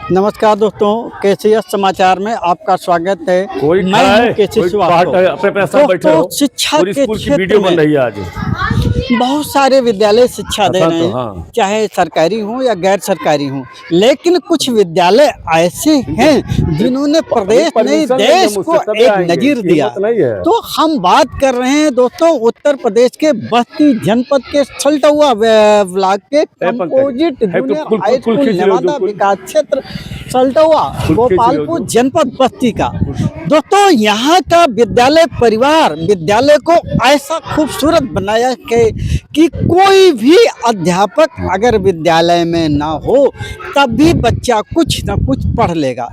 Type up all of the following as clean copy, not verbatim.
नमस्कार दोस्तों, केसीएस समाचार में आपका स्वागत है। मैं हूं केसीएस दोस्तों, शिक्षा के वीडियो बन रही है आज। बहुत सारे विद्यालय शिक्षा दे रहे हैं, हाँ। चाहे सरकारी हो या गैर सरकारी हो, लेकिन कुछ विद्यालय ऐसे हैं जिन्होंने प्रदेश नहीं देश को एक नजीर दिया। तो हम बात कर रहे हैं दोस्तों उत्तर प्रदेश के बस्ती जनपद के सल्टौआ ब्लॉक के composite junior high school Nawada विकास क्षेत्र सल्टौआ गोपालपुर जनपद बस्ती का। दोस्तों यहाँ का विद्यालय परिवार विद्यालय को ऐसा खूबसूरत बनाया कि कोई भी अध्यापक अगर विद्यालय में ना हो तब भी बच्चा कुछ न कुछ पढ़ लेगा।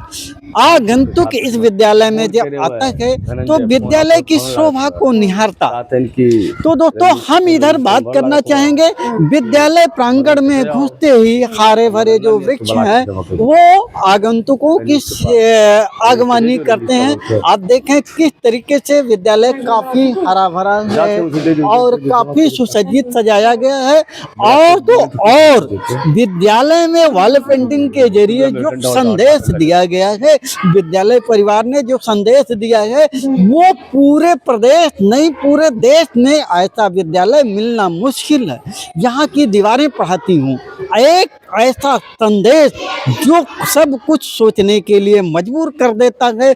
आगंतुक इस विद्यालय में जब आता है तो विद्यालय की शोभा को निहारता। तो दोस्तों हम इधर बात करना चाहेंगे, विद्यालय प्रांगण में घुसते ही हरे भरे जो वृक्ष हैं वो आगंतुकों की आगवानी करते हैं। आप देखें किस तरीके से विद्यालय काफी हरा भरा है और काफी सुसज्जित सजाया गया है। और तो और विद्यालय में वॉल पेंटिंग के जरिए जो संदेश दिया गया है, विद्यालय परिवार ने जो संदेश दिया है वो पूरे प्रदेश नहीं पूरे देश में ऐसा विद्यालय मिलना मुश्किल है। यहाँ की दीवारें पढ़ाती हूँ एक ऐसा संदेश जो सब कुछ सोचने के लिए मजबूर कर देता है।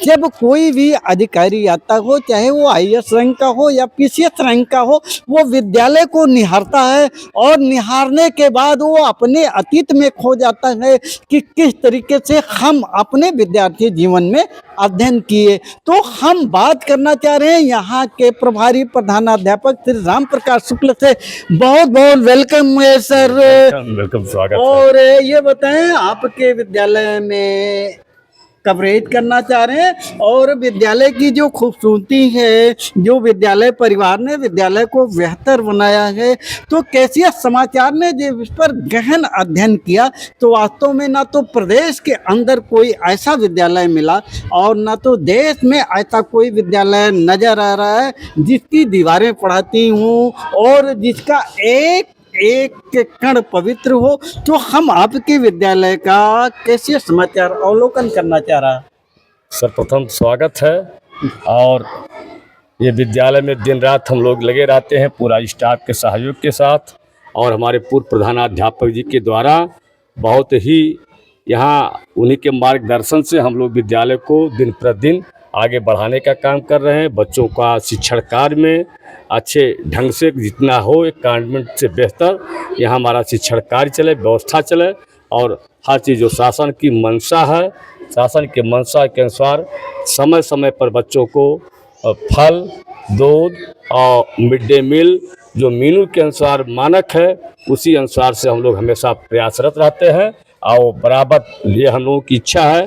जब कोई भी अधिकारी आता हो, चाहे वो आईएएस रैंक का हो या पीसीएस रैंक का हो, वो विद्यालय को निहारता है और निहारने के बाद वो अपने अतीत में खो जाता है कि किस तरीके से हम अपने विद्यार्थी जीवन में अध्ययन किए। तो हम बात करना चाह रहे हैं यहाँ के प्रभारी प्रधानाध्यापक श्री राम प्रकाश शुक्ल से। बहुत बहुत वेलकम है सर। वेलकम, स्वागत। और ये बताएं आपके विद्यालय में कवरेज करना चाह रहे हैं और विद्यालय की जो खूबसूरती है, जो विद्यालय परिवार ने विद्यालय को बेहतर बनाया है, तो केसीएस समाचार ने जब इस पर गहन अध्ययन किया तो वास्तव में ना तो प्रदेश के अंदर कोई ऐसा विद्यालय मिला और ना तो देश में ऐसा कोई विद्यालय नजर आ रहा है जिसकी दीवारें पढ़ाती हूँ और जिसका एक कण पवित्र हो। तो हम आपके विद्यालय का कैसे समाचार अवलोकन करना चाह रहा है। सर्वप्रथम स्वागत है। और ये विद्यालय में दिन रात हम लोग लगे रहते हैं पूरा स्टाफ के सहयोग के साथ और हमारे पूर्व प्रधानाध्यापक जी के द्वारा बहुत ही यहाँ उन्हीं के मार्गदर्शन से हम लोग विद्यालय को दिन प्रतिदिन आगे बढ़ाने का काम कर रहे हैं। बच्चों का शिक्षण कार्य में अच्छे ढंग से जितना हो एक कॉन्वेंट से बेहतर यहाँ हमारा शिक्षण कार्य चले, व्यवस्था चले और हर चीज़ जो शासन की मंशा है, शासन के मंशा के अनुसार समय समय पर बच्चों को फल, दूध और मिड डे मील जो मेनू के अनुसार मानक है उसी अनुसार से हम लोग हमेशा प्रयासरत रहते हैं। और बराबर ये हम लोगों की इच्छा है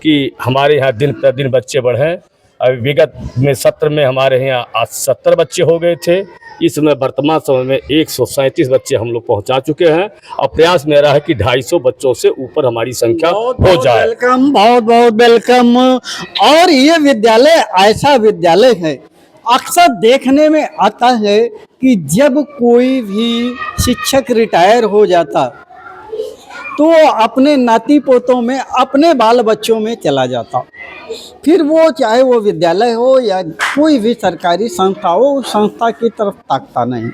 कि हमारे यहाँ दिन प्रतिदिन बच्चे बढ़ें। अभी विगत में सत्र में हमारे यहाँ आज 70 बच्चे हो गए थे। इस समय वर्तमान समय में 137 बच्चे हम लोग पहुँचा चुके हैं और प्रयास मेरा है कि 250 बच्चों से ऊपर हमारी संख्या हो जाए। वेलकम, बहुत बहुत वेलकम। और ये विद्यालय ऐसा विद्यालय है, अक्सर देखने में आता है कि जब कोई भी शिक्षक रिटायर हो जाता तो अपने नाती पोतों में अपने बाल बच्चों में चला जाता, फिर वो चाहे वो विद्यालय हो या कोई भी सरकारी संस्था हो उस संस्था की तरफ ताकता नहीं।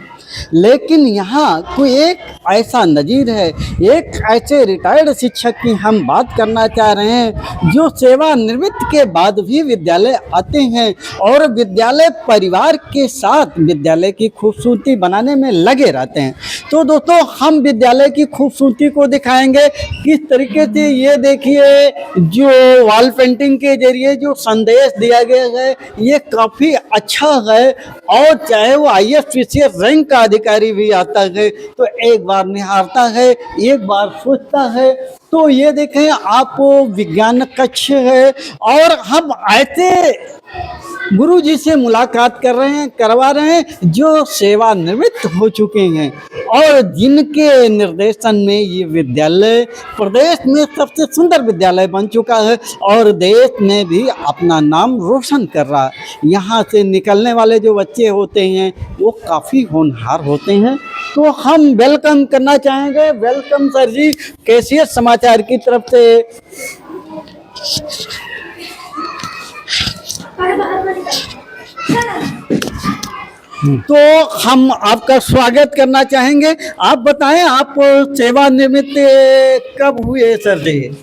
लेकिन यहाँ कोई एक ऐसा नज़ीर है, एक ऐसे रिटायर्ड शिक्षक की हम बात करना चाह रहे हैं जो सेवानिवृत्त के बाद भी विद्यालय आते हैं और विद्यालय परिवार के साथ विद्यालय की खूबसूरती बनाने में लगे रहते हैं। तो दोस्तों हम विद्यालय की खूबसूरती को दिखाएंगे किस तरीके से। ये देखिए जो वॉल पेंटिंग के जरिए जो संदेश दिया गया है ये काफ़ी अच्छा है। और चाहे वो आईएएस पीसीएस रैंक का अधिकारी भी आता है तो एक बार निहारता है, एक बार सोचता है। तो ये देखें आप विज्ञान कक्ष है और हम ऐसे गुरु जी से मुलाकात करवा रहे हैं जो सेवानिवृत्त हो चुके हैं और जिनके निर्देशन में ये विद्यालय प्रदेश में सबसे सुंदर विद्यालय बन चुका है और देश में भी अपना नाम रोशन कर रहा है। यहाँ से निकलने वाले जो बच्चे होते हैं वो काफ़ी होनहार होते हैं तो हम वेलकम करना चाहेंगे। वेलकम सर जी, कैसियत समाचार की तरफ से। तो हम आपका स्वागत करना चाहेंगे। आप बताएं, आप सेवानिवृत्त कब हुए सर जी?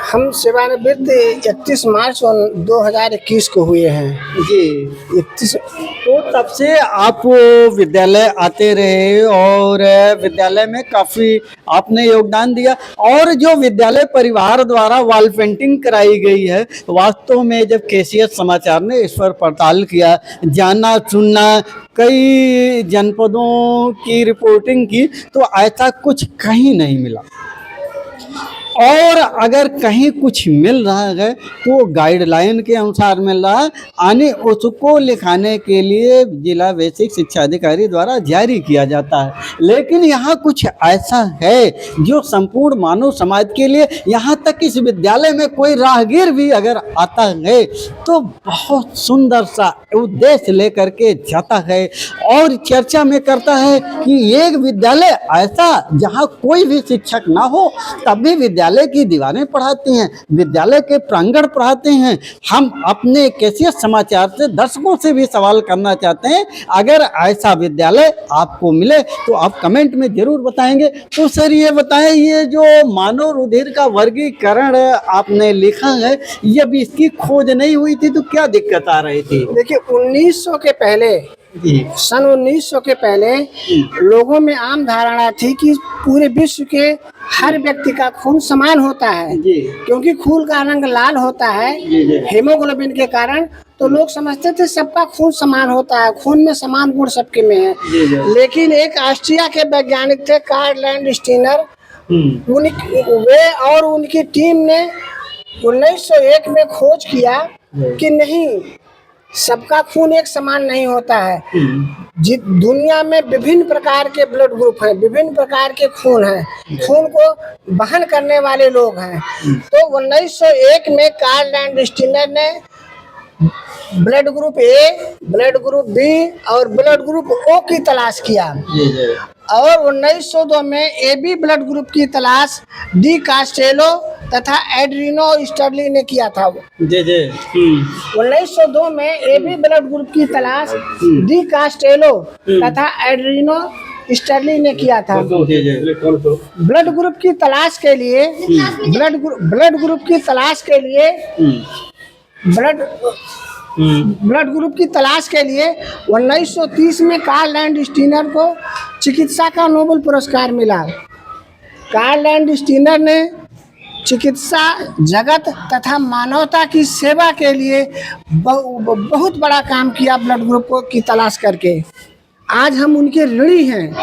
हम सेवानिवृत्त 31 मार्च 2021 को हुए हैं जी। 31। तो तब से आप विद्यालय आते रहे और विद्यालय में काफ़ी आपने योगदान दिया। और जो विद्यालय परिवार द्वारा वॉल पेंटिंग कराई गई है, वास्तव में जब कैसियत समाचार ने इस पर पड़ताल किया, जाना सुनना, कई जनपदों की रिपोर्टिंग की, तो ऐसा कुछ कहीं नहीं मिला। और अगर कहीं कुछ मिल रहा है तो गाइडलाइन के अनुसार मिल रहा है, यानी उसको लिखाने के लिए जिला बेसिक शिक्षा अधिकारी द्वारा जारी किया जाता है। लेकिन यहाँ कुछ ऐसा है जो संपूर्ण मानव समाज के लिए, यहाँ तक इस विद्यालय में कोई राहगीर भी अगर आता है तो बहुत सुंदर सा उद्देश्य लेकर के जाता है और चर्चा में करता है कि एक विद्यालय ऐसा जहाँ कोई भी शिक्षक ना हो तब भी विद्यालय की दीवारें पढ़ाते हैं, विद्यालय के प्रांगण पढ़ाते हैं। हम अपने कैसियत समाचार से दर्शकों से भी सवाल करना चाहते हैं, अगर ऐसा विद्यालय आपको मिले तो आप कमेंट में जरूर बताएंगे। तो सर ये बताएं, ये जो मानव रुधिर का वर्गीकरण आपने लिखा है, ये भी इसकी खोज नहीं हुई थी तो क्या दिक्कत आ रही थी? देखिए 1900 के पहले, सन 1900 के पहले लोगों में आम धारणा थी कि पूरे विश्व के हर व्यक्ति का खून समान होता है, क्योंकि खून का रंग लाल होता है हीमोग्लोबिन के कारण। तो लोग समझते थे सबका खून समान होता है, खून में समान गुण सबके में है। लेकिन एक ऑस्ट्रिया के वैज्ञानिक थे कार्ल लैंडस्टीनर, वे और उनकी टीम ने 1901 में खोज किया कि नहीं, सबका खून एक समान नहीं होता है। दुनिया में विभिन्न प्रकार के ब्लड ग्रुप हैं, विभिन्न प्रकार के खून हैं, खून को वहन करने वाले लोग हैं। तो 1901 में कार्ल लैंडस्टीनर ने blood group A, blood group B और ब्लड ग्रुप ओ की तलाश किया। और 1902 में AB ब्लड ग्रुप की तलाश डी कास्टेलो तथा एड्रिनो स्टर्ली ने किया था। 1902 में AB ब्लड ग्रुप की तलाश डी कास्टेलो तथा एड्रिनो स्टर्ली ने किया था। ब्लड ग्रुप की तलाश के लिए ब्लड ग्रुप की तलाश के लिए ब्लड ग्रुप की तलाश के लिए 1930 में कार्ल लैंडस्टीनर को चिकित्सा का नोबेल पुरस्कार मिला। कार्ल लैंडस्टीनर ने चिकित्सा जगत तथा मानवता की सेवा के लिए बहुत बड़ा काम किया ब्लड ग्रुप को की तलाश करके। आज हम उनके ऋणी हैं,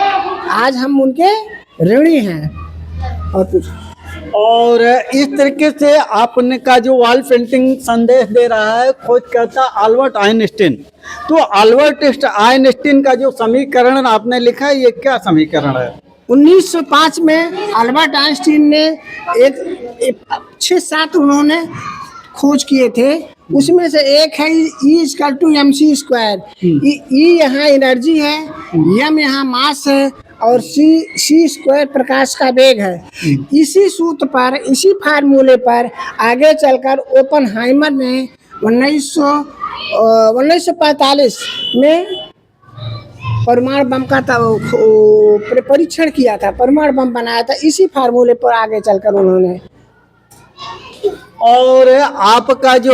आज हम उनके ऋणी हैं। और कुछ और इस तरीके से आपने का जो वॉल पेंटिंग संदेश दे रहा है, खोजकर्ता अल्बर्ट आइंस्टीन। तो अल्बर्ट आइंस्टीन का जो समीकरण आपने लिखा है, ये क्या समीकरण है? 1905 में अल्बर्ट आइंस्टीन ने एक 6-7 उन्होंने खोज किए थे। उसमें से एक है E=mc²। E यहाँ एनर्जी है, m यहाँ मास है और c² प्रकाश का वेग है। इसी सूत्र पर, इसी फार्मूले पर आगे चलकर ओपनहाइमर ने 1945 में परमाणु बम का परीक्षण किया था, परमाणु बम बनाया था। इसी फार्मूले पर आगे चलकर उन्होंने। और आपका जो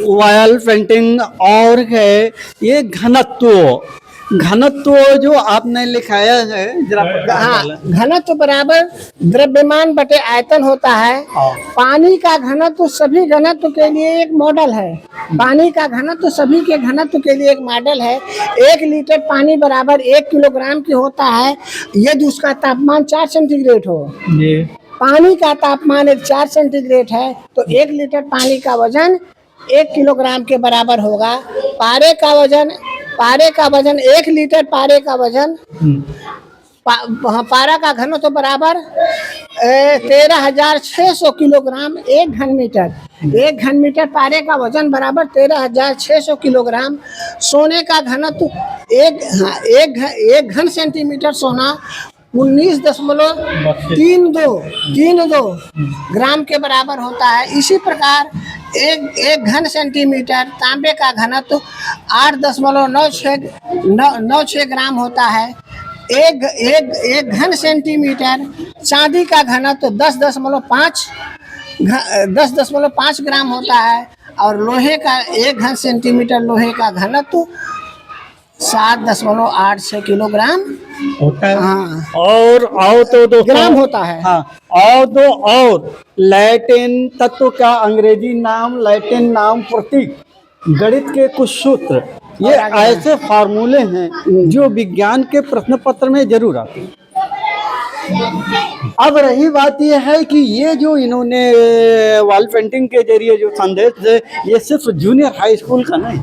वॉल पेंटिंग और है, ये घनत्व जो आपने लिखाया है, हाँ, घनत्व बराबर द्रव्यमान बटे आयतन होता है। पानी का घनत्व सभी घनत्व के लिए एक मॉडल है। पानी का घनत्व सभी के घनत्व के लिए एक मॉडल है। 1 लीटर पानी बराबर 1 किलोग्राम की होता है यदि उसका तापमान 4 सेंटीग्रेड हो। पानी का तापमान 4 सेंटीग्रेड है तो 1 लीटर पानी का वजन 1 किलोग्राम के बराबर होगा। पारे का वजन 1 लीटर पारे का वजन पारा का घनत्व तो बराबर 13,600 किलोग्राम 1 घन मीटर। 1 घन मीटर पारे का वजन बराबर 13,600 किलोग्राम। सोने का घनत्व एक घन सेंटीमीटर सोना 19.32 ग्राम के बराबर होता है। इसी प्रकार एक घन सेंटीमीटर तांबे का घनत्व 8.96 ग्राम होता है। एक घन सेंटीमीटर चांदी का घनत्व 10.5 ग्राम होता है। और लोहे का 1 घन सेंटीमीटर लोहे का घनत्व 7.86 किलोग्राम होता है। हाँ। और आओ तो दोस्तों ग्राम होता है। हाँ, और लैटिन तत्व का अंग्रेजी नाम, लैटिन नाम प्रतीक, गणित के कुछ सूत्र, ये ऐसे फार्मूले हैं जो विज्ञान के प्रश्न पत्र में जरूर आते हैं। अब रही बात यह है कि ये जो इन्होंने वॉल पेंटिंग के जरिए जो संदेश दे, ये सिर्फ जूनियर हाई स्कूल का नहीं,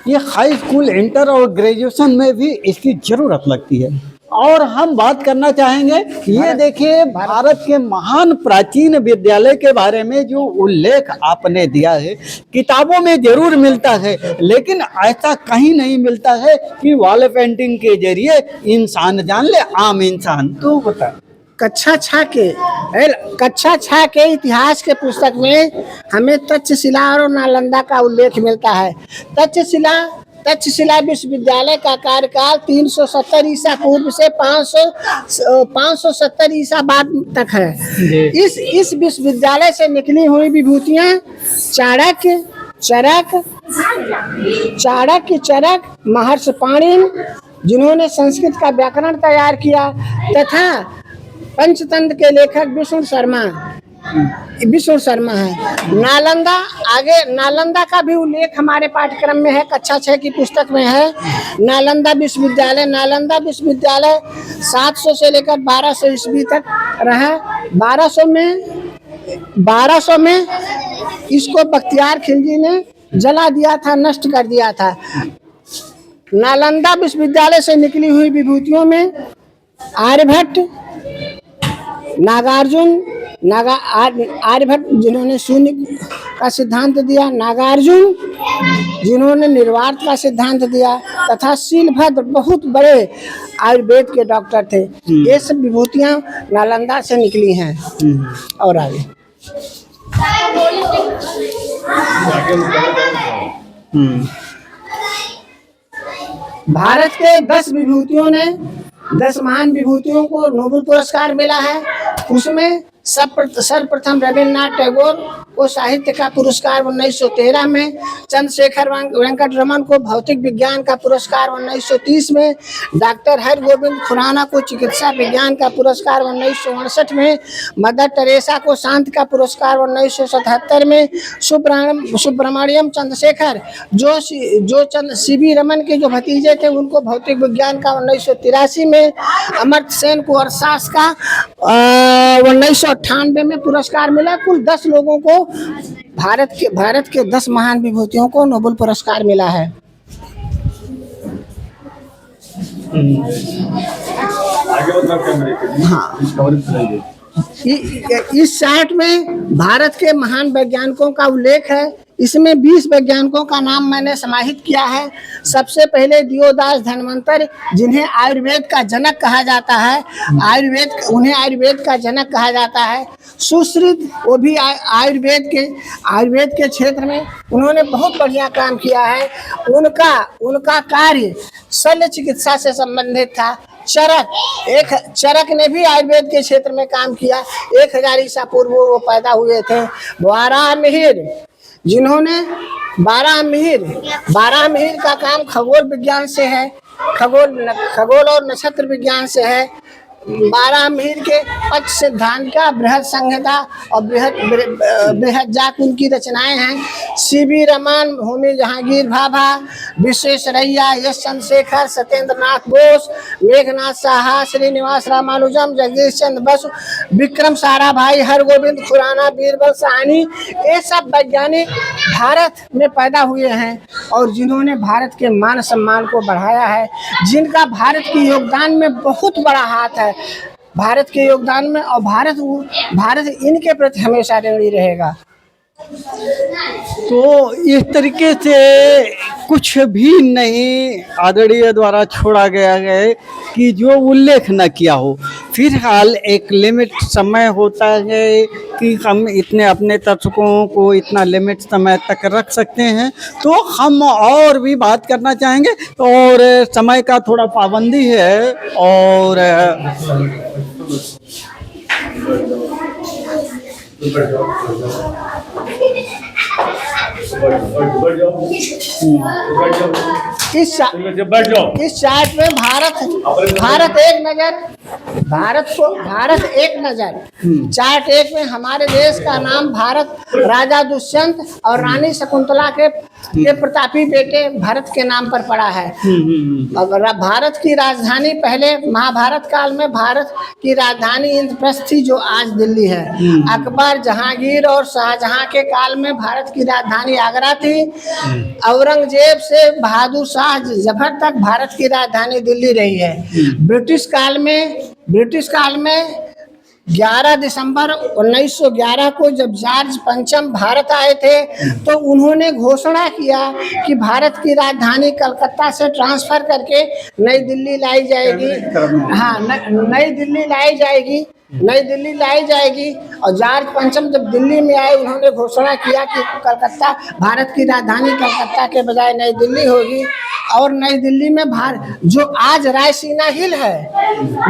ये हाई स्कूल, इंटर और ग्रेजुएशन में भी इसकी जरूरत लगती है। और हम बात करना चाहेंगे, ये देखिए भारत के महान प्राचीन विद्यालय के बारे में जो उल्लेख आपने दिया है, किताबों में जरूर मिलता है, लेकिन ऐसा कहीं नहीं मिलता है कि वॉल पेंटिंग के जरिए इंसान जान ले, आम इंसान। तो बता, कक्षा 6 के इतिहास के पुस्तक में हमें तक्षशिला और नालंदा का उल्लेख मिलता है। तक्षशिला विश्वविद्यालय का कार्यकाल 370 ईसा पूर्व से 570 ईसा बाद तक है। इस विश्वविद्यालय से निकली हुई विभूतियां चाणक्य, चरक, महर्षि पाणिनि जिन्होंने संस्कृत का व्याकरण तैयार किया, तथा पंचतंत्र के लेखक विष्णु शर्मा है। नालंदा का भी उल्लेख हमारे पाठ्यक्रम में है, कक्षा 6 की पुस्तक में है। नालंदा विश्वविद्यालय 700 से लेकर 1200 ईस्वी तक रहा। 1200 में इसको बख्तियार खिलजी ने जला दिया था, नष्ट कर दिया था। नालंदा विश्वविद्यालय से निकली हुई विभूतियों में आर्यभट्ट, आर्यभट्ट जिन्होंने शून्य का सिद्धांत दिया, नागार्जुन जिन्होंने निर्वात का सिद्धांत दिया, तथा शीलभद्र बहुत बड़े आयुर्वेद के डॉक्टर थे। ये सब विभूतियां नालंदा से निकली हैं। और आगे भारत के 10 महान विभूतियों को नोबेल पुरस्कार मिला है। उसमें सर्वप्रथम रविन्द्रनाथ टैगोर को साहित्य का पुरस्कार 1913 में, चंद्रशेखर वेंकट रमन को भौतिक विज्ञान का पुरस्कार 1930 में, डॉक्टर हरगोविंद खुराना को चिकित्सा विज्ञान का पुरस्कार 1969 में, मदर टेरेसा को शांति का पुरस्कार 1977 में, सुब्रमण्यम चंद्रशेखर जो सीवी रमन के जो भतीजे थे उनको भौतिक विज्ञान का 1983 में, अमर्त्य सेन को अर्थशास्त्र का 1998 में पुरस्कार मिला। कुल 10 लोगों को भारत के 10 महान विभूतियों को नोबेल पुरस्कार मिला है। हाँ, इस चार्ट में भारत के महान वैज्ञानिकों का उल्लेख है। इसमें 20 वैज्ञानिकों का नाम मैंने समाहित किया है। सबसे पहले दियोदास धन्वंतरि, जिन्हें आयुर्वेद का जनक कहा जाता है, उन्हें आयुर्वेद का जनक कहा जाता है। सुश्रुत, वो भी आयुर्वेद के क्षेत्र में उन्होंने बहुत बढ़िया काम किया है। उनका कार्य शल्य चिकित्सा से संबंधित था। चरक ने भी आयुर्वेद के क्षेत्र में काम किया। 1000 ईसा पूर्व वो पैदा हुए थे। बारहमिहिर, जिन्होंने बारहमिहिर का काम खगोल विज्ञान से है, खगोल और नक्षत्र विज्ञान से है। बारहमिहिर के पक्ष सिद्धांत का बृहद संहिता और बृहद जाक उनकी रचनाएं हैं। सीवी रमन, होमी जहांगीर भाभा, विश्वेश्वरैया, यश चंद्रशेखर, सत्येंद्र नाथ बोस, मेघनाथ साहा, श्रीनिवास रामानुजम, जगदीश चंद्र बसु, विक्रम साराभाई, हरगोविंद खुराना, बीरबल साहनी, ये सब वैज्ञानिक भारत में पैदा हुए हैं और जिन्होंने भारत के मान सम्मान को बढ़ाया है, जिनका भारत के योगदान में बहुत बड़ा हाथ है, भारत के योगदान में, और भारत इनके प्रति हमेशा ऋणी रहेगा। तो इस तरीके से कुछ भी नहीं आदरणीय द्वारा छोड़ा गया है कि जो उल्लेख न किया हो। फिलहाल एक लिमिट समय होता है कि हम इतने अपने दर्शकों को इतना लिमिट समय तक रख सकते हैं, तो हम और भी बात करना चाहेंगे और समय का थोड़ा पाबंदी है। और इस चार्ट में भारत एक नजर चार्ट एक में हमारे देश का नाम भारत राजा दुष्यंत और रानी शकुंतला के प्रतापी बेटे भरत के नाम पर पड़ा है। और भारत की राजधानी पहले महाभारत काल में भारत की राजधानी इंद्रप्रस्थ थी, जो आज दिल्ली है। अकबर, जहांगीर और शाहजहां के काल में भारत की राजधानी आगरा थी। औरंगजेब से बहादुर शाह जफर तक भारत की राजधानी दिल्ली रही है। ब्रिटिश काल में 11 दिसंबर 1911 को जब जॉर्ज पंचम भारत आए थे, तो उन्होंने घोषणा किया कि भारत की राजधानी कलकत्ता से ट्रांसफर करके नई दिल्ली लाई जाएगी। हाँ, नई दिल्ली लाई जाएगी। और जॉर्ज पंचम जब दिल्ली में आए, उन्होंने घोषणा किया कि कलकत्ता, भारत की राजधानी कलकत्ता के बजाय नई दिल्ली होगी। और नई दिल्ली में जो आज रायसीना हिल है,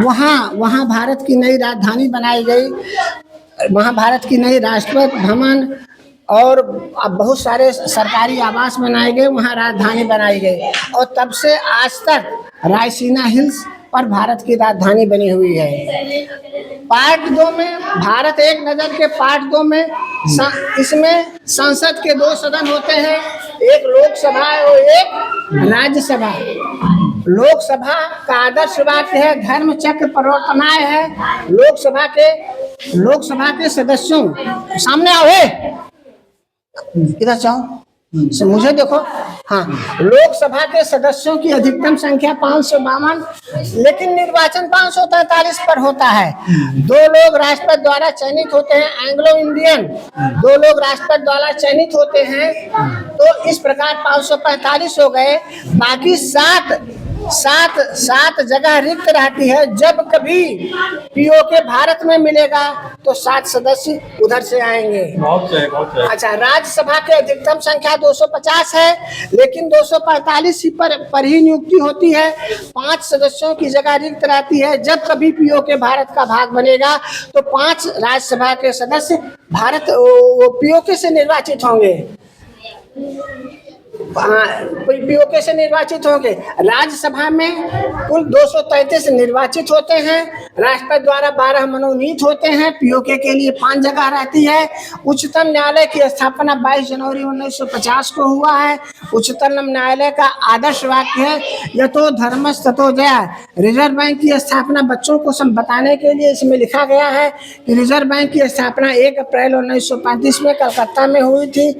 वहाँ भारत की नई राजधानी बनाई गई। वहाँ भारत की नई राष्ट्रपति भवन और बहुत सारे सरकारी आवास बनाए गए, वहाँ राजधानी बनाई गई। और तब से आज तक रायसीना हिल्स पर भारत की राजधानी बनी हुई है। पार्ट 2 में भारत एक नजर के पार्ट 2 में इसमें संसद के 2 सदन होते हैं, एक लोकसभा और एक राज्यसभा। लोकसभा का आदर्श वाक्य है धर्म चक्र प्रवर्तनाय है। लोकसभा के सदस्यों सामने आओ, इधर जाओ, मुझे देखो। हाँ, लोकसभा के सदस्यों की अधिकतम संख्या 552, लेकिन निर्वाचन 543 पर होता है। 2 लोग राष्ट्रपति द्वारा चयनित होते हैं, एंग्लो इंडियन 2 लोग राष्ट्रपति द्वारा चयनित होते हैं। तो इस प्रकार 545 हो गए। बाकी सात जगह रिक्त रहती है। जब कभी पीओके भारत में मिलेगा तो 7 सदस्य उधर से आएंगे। अच्छा, राज्यसभा की अधिकतम संख्या 250 है, लेकिन 245 पर ही नियुक्ति होती है। 5 सदस्यों की जगह रिक्त रहती है। जब कभी पीओके भारत का भाग बनेगा तो 5 राज्यसभा के सदस्य पीओके से निर्वाचित होंगे। पीओके से निर्वाचित होंगे। राज्यसभा में कुल 233 निर्वाचित होते हैं। राष्ट्रपति द्वारा 12 मनोनीत होते हैं। पीओके के लिए 5 जगह रहती है। उच्चतम न्यायालय की स्थापना 22 जनवरी 1950 को हुआ है। उच्चतम न्यायालय का आदर्श वाक्य है यतो धर्मस् ततो जया। रिजर्व बैंक की स्थापना बच्चों को बताने के लिए इसमें लिखा गया है कि रिजर्व बैंक की स्थापना 1 अप्रैल 1935 में कलकत्ता में हुई थी।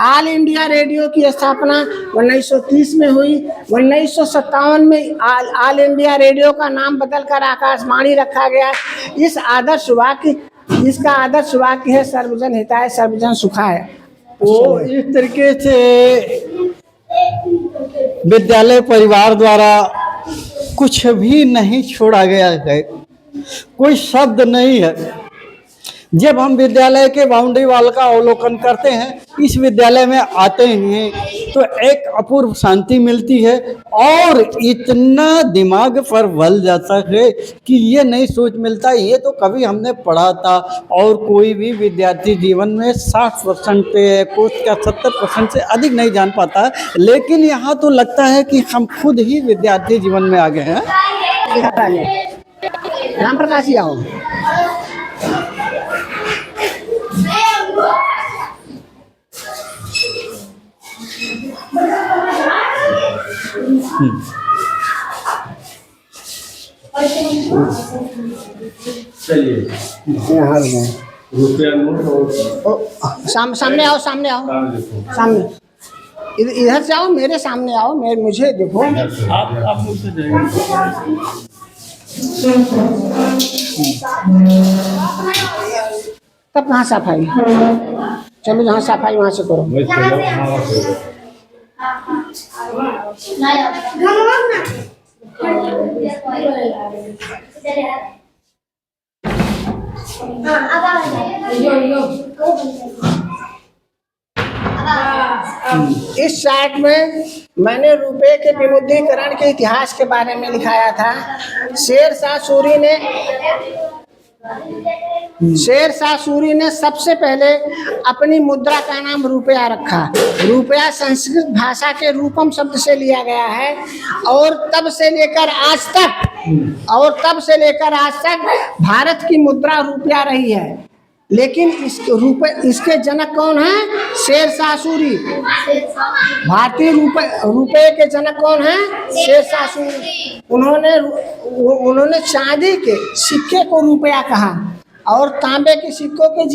ऑल इंडिया रेडियो की स्थापना 1930 में हुई। 1957 में ऑल इंडिया रेडियो का नाम बदलकर आकाशवाणी रखा गया। इसका आदर्श वाक्य है सर्वजन हिताय सर्वजन सुखाय। तो इस तरीके से विद्यालय परिवार द्वारा कुछ भी नहीं छोड़ा गया है, कोई शब्द नहीं है। जब हम विद्यालय के बाउंड्री वाल का अवलोकन करते हैं, इस विद्यालय में आते हैं, तो एक अपूर्व शांति मिलती है और इतना दिमाग पर बल जाता है कि ये नहीं सोच मिलता ये तो कभी हमने पढ़ा था। और कोई भी विद्यार्थी जीवन में 60% कोर्स का 70% से अधिक नहीं जान पाता, लेकिन यहाँ तो लगता है कि हम खुद ही विद्यार्थी जीवन में आ गए हैं। राम प्रकाश जी आओ। चलिए रुपया नोट और सामने आओ, सामने आओ, सामने इधर से आओ, मेरे सामने आओ, मुझे देखो। आप मुझसे जाएंगे। तब कहाँ सफाई? चलो जहाँ सफाई वहाँ से करो। इस चार्ट में मैंने रुपए के विमुद्रीकरण के इतिहास के बारे में लिखाया था। शेर शाह सूरी ने सबसे पहले अपनी मुद्रा का नाम रुपया रखा। रुपया संस्कृत भाषा के रूपम शब्द से लिया गया है और तब से लेकर आज तक भारत की मुद्रा रुपया रही है। लेकिन इसके जनक कौन है? शेर शाह सूरी। भारतीय रुपए के जनक कौन है? शेर शाह सूरी। उन्होंने चांदी के सिक्के को रुपया कहा और तांबे के सिक्कों के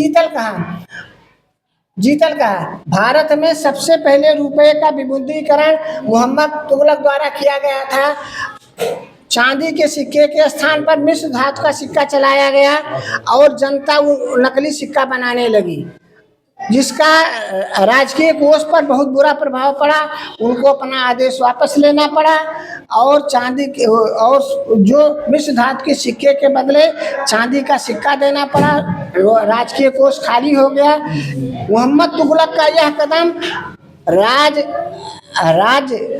जीतल कहा। भारत में सबसे पहले रुपए का विमुद्रीकरण मोहम्मद तुगलक द्वारा किया गया था। चांदी के सिक्के के स्थान पर मिश्र धातु का सिक्का चलाया गया और जनता नकली सिक्का बनाने लगी, जिसका राजकीय कोष पर बहुत बुरा प्रभाव पड़ा। उनको अपना आदेश वापस लेना पड़ा और जो मिश्र धातु के सिक्के के बदले चांदी का सिक्का देना पड़ा। राजकीय कोष खाली हो गया। मोहम्मद तुगलक का यह कदम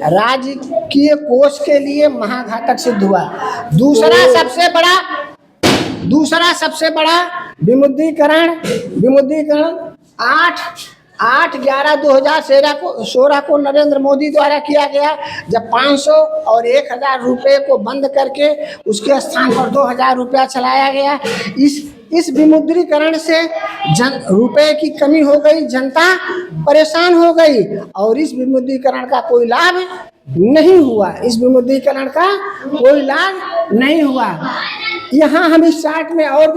राजकीय कोष के लिए महाघातक सिद्ध हुआ। दूसरा सबसे बड़ा विमुद्रीकरण 8/11/2016 को नरेंद्र मोदी द्वारा किया गया, जब 500 और 1000 रुपये को बंद करके उसके स्थान पर 2000 रुपया चलाया गया। इस विमुद्रीकरण से रुपए की कमी हो गई, जनता परेशान हो गई और इस विमुद्रीकरण का कोई लाभ नहीं हुआ। यहाँ हम इस चार्ट में और